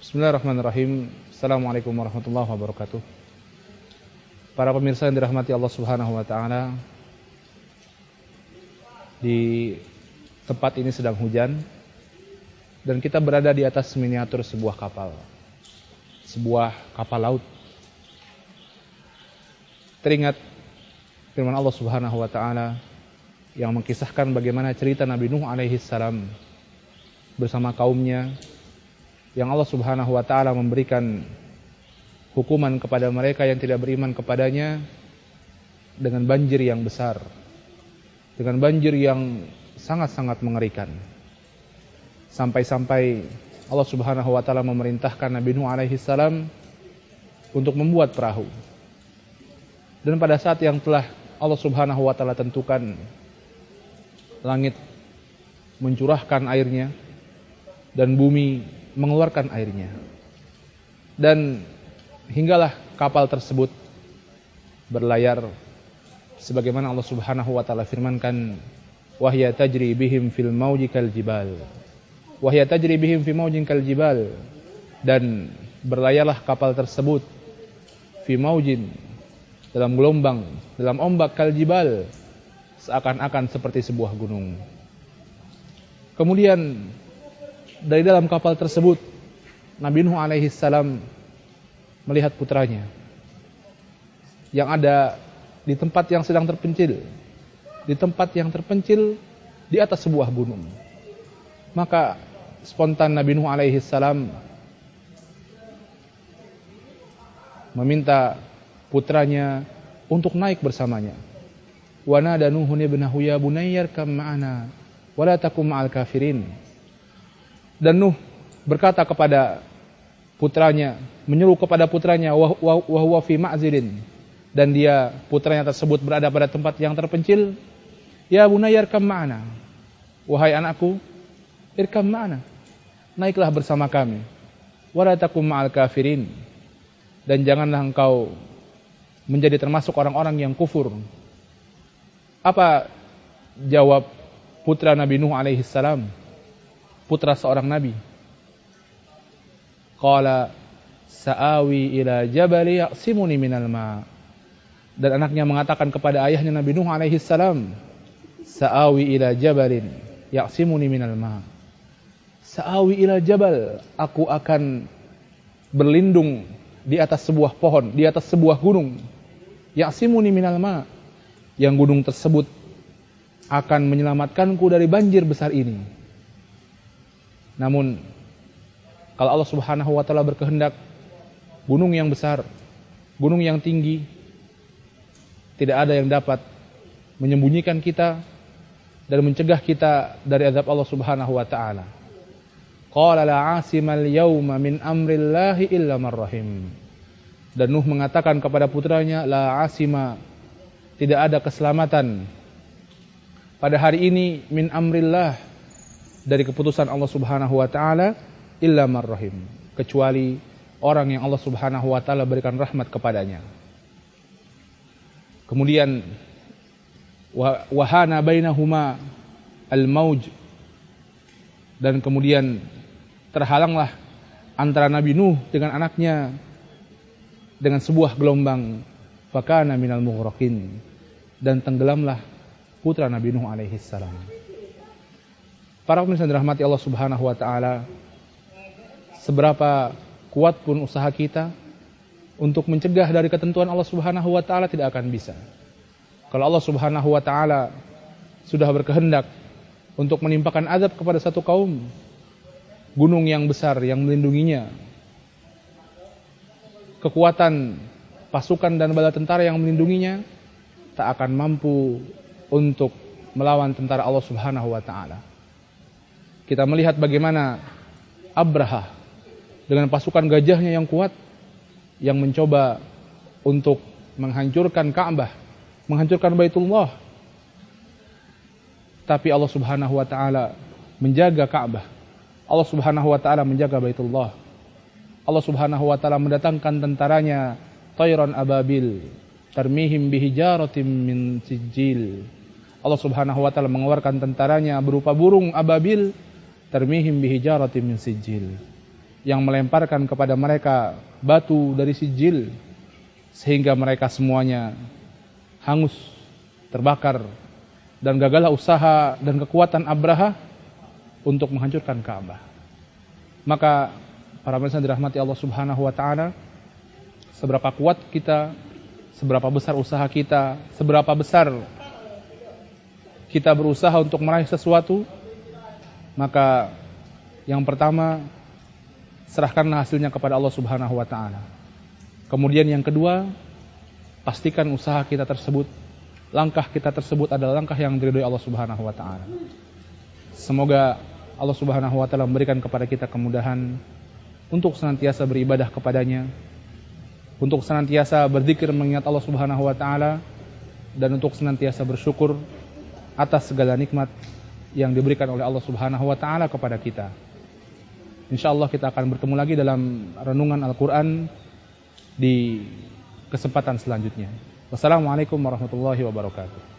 Bismillahirrahmanirrahim. Assalamualaikum warahmatullahi wabarakatuh. Para pemirsa yang dirahmati Allah Subhanahu wa taala, di tempat ini sedang hujan dan kita berada di atas miniatur sebuah kapal. Sebuah kapal laut. Teringat firman Allah Subhanahu wa taala yang mengkisahkan bagaimana cerita Nabi Nuh alaihi salam bersama kaumnya, yang Allah Subhanahu wa taala memberikan hukuman kepada mereka yang tidak beriman kepadanya dengan banjir yang besar, dengan banjir yang sangat-sangat mengerikan. Sampai-sampai Allah Subhanahu wa taala memerintahkan Nabi Nuh alaihi salam untuk membuat perahu. Dan pada saat yang telah Allah Subhanahu wa taala tentukan, langit mencurahkan airnya dan bumi mengeluarkan airnya. Dan hinggalah kapal tersebut berlayar sebagaimana Allah Subhanahu wa taala firmankan, "Wahya tajri bihim fil mawji kal jibal." Wahya tajri bihim fi mawjin kal jibal. Dan berlayarlah kapal tersebut fi mawjin, dalam gelombang, dalam ombak, kal jibal, seakan-akan seperti sebuah gunung. Kemudian dari dalam kapal tersebut Nabi Nuh alaihi salam melihat putranya yang ada di tempat yang sedang terpencil, di tempat yang terpencil di atas sebuah gunung. Maka spontan Nabi Nuh alaihi salam meminta putranya untuk naik bersamanya. Wa nada Nuhun ibnahu ya bunayya arkam ma'ana wa la takum ma'al kafirin. Dan Nuh berkata kepada putranya, menyuruh kepada putranya, wa huwa fi ma'zilin, dan dia, putranya tersebut, berada pada tempat yang terpencil. Ya bunayya arkam ma'ana, wahai anakku, irkam ma'ana, naiklah bersama kami. Wa la takum ma'al kafirin, dan janganlah engkau menjadi termasuk orang-orang yang kufur. Apa jawab putra Nabi Nuh alaihi salam, putra seorang nabi? Qala sa'awi ila jabali ya'simuni minal ma'. Dan anaknya mengatakan kepada ayahnya Nabi Nuh alaihi salam, sa'awi ila jabalin ya'simuni minal ma'. Sa'awi ila jabal, aku akan berlindung di atas sebuah pohon, di atas sebuah gunung. Ya'simuni minal ma', yang gunung tersebut akan menyelamatkanku dari banjir besar ini. Namun kalau Allah Subhanahu wa taala berkehendak, gunung yang besar, gunung yang tinggi, tidak ada yang dapat menyembunyikan kita dan mencegah kita dari azab Allah Subhanahu wa taala. Qala la 'asimal yawma min amrillahi illa man rahim. Dan Nuh mengatakan kepada putranya, la 'asima, tidak ada keselamatan pada hari ini min amrillah, dari keputusan Allah Subhanahu wa taala, illa man rahim, kecuali orang yang Allah Subhanahu wa taala berikan rahmat kepadanya. Kemudian wahana bainahuma al-mauj, dan kemudian terhalanglah antara Nabi Nuh dengan anaknya dengan sebuah gelombang, fakana minal mughraqin, dan tenggelamlah putra Nabi Nuh alaihi salam. Para pemirsa dirahmati Allah Subhanahu wa taala, seberapa kuat pun usaha kita untuk mencegah dari ketentuan Allah Subhanahu wa taala tidak akan bisa. Kalau Allah Subhanahu wa taala sudah berkehendak untuk menimpakan azab kepada satu kaum, gunung yang besar yang melindunginya, kekuatan pasukan dan bala tentara yang melindunginya, tak akan mampu untuk melawan tentara Allah Subhanahu wa taala. Kita melihat bagaimana Abraha dengan pasukan gajahnya yang kuat, yang mencoba untuk menghancurkan Ka'bah, menghancurkan Baitullah. Tapi Allah Subhanahu wa taala menjaga Ka'bah. Allah Subhanahu wa taala menjaga Baitullah. Allah Subhanahu wa taala mendatangkan tentaranya tayran ababil tarmihim bihijaratim min sijil. Allah Subhanahu wa taala mengeluarkan tentaranya berupa burung ababil tarmihim bihijaratim min sijil, yang melemparkan kepada mereka batu dari sijil sehingga mereka semuanya hangus, terbakar, dan gagallah usaha dan kekuatan Abraha untuk menghancurkan Ka'bah. Maka para pemirsa dirahmati Allah Subhanahu wa taala, seberapa kuat kita, seberapa besar usaha kita, seberapa besar kita berusaha untuk meraih sesuatu, maka yang pertama, serahkanlah hasilnya kepada Allah Subhanahu wa taala. Kemudian yang kedua, pastikan usaha kita tersebut, langkah kita tersebut adalah langkah yang diridhoi Allah Subhanahu wa taala. Semoga Allah Subhanahu wa taala memberikan kepada kita kemudahan untuk senantiasa beribadah kepadanya, untuk senantiasa berzikir mengingat Allah Subhanahu wa taala, dan untuk senantiasa bersyukur atas segala nikmat yang diberikan oleh Allah Subhanahu wa taala kepada kita. Insyaallah kita akan bertemu lagi dalam renungan Al-Qur'an di kesempatan selanjutnya. Wassalamualaikum warahmatullahi wabarakatuh.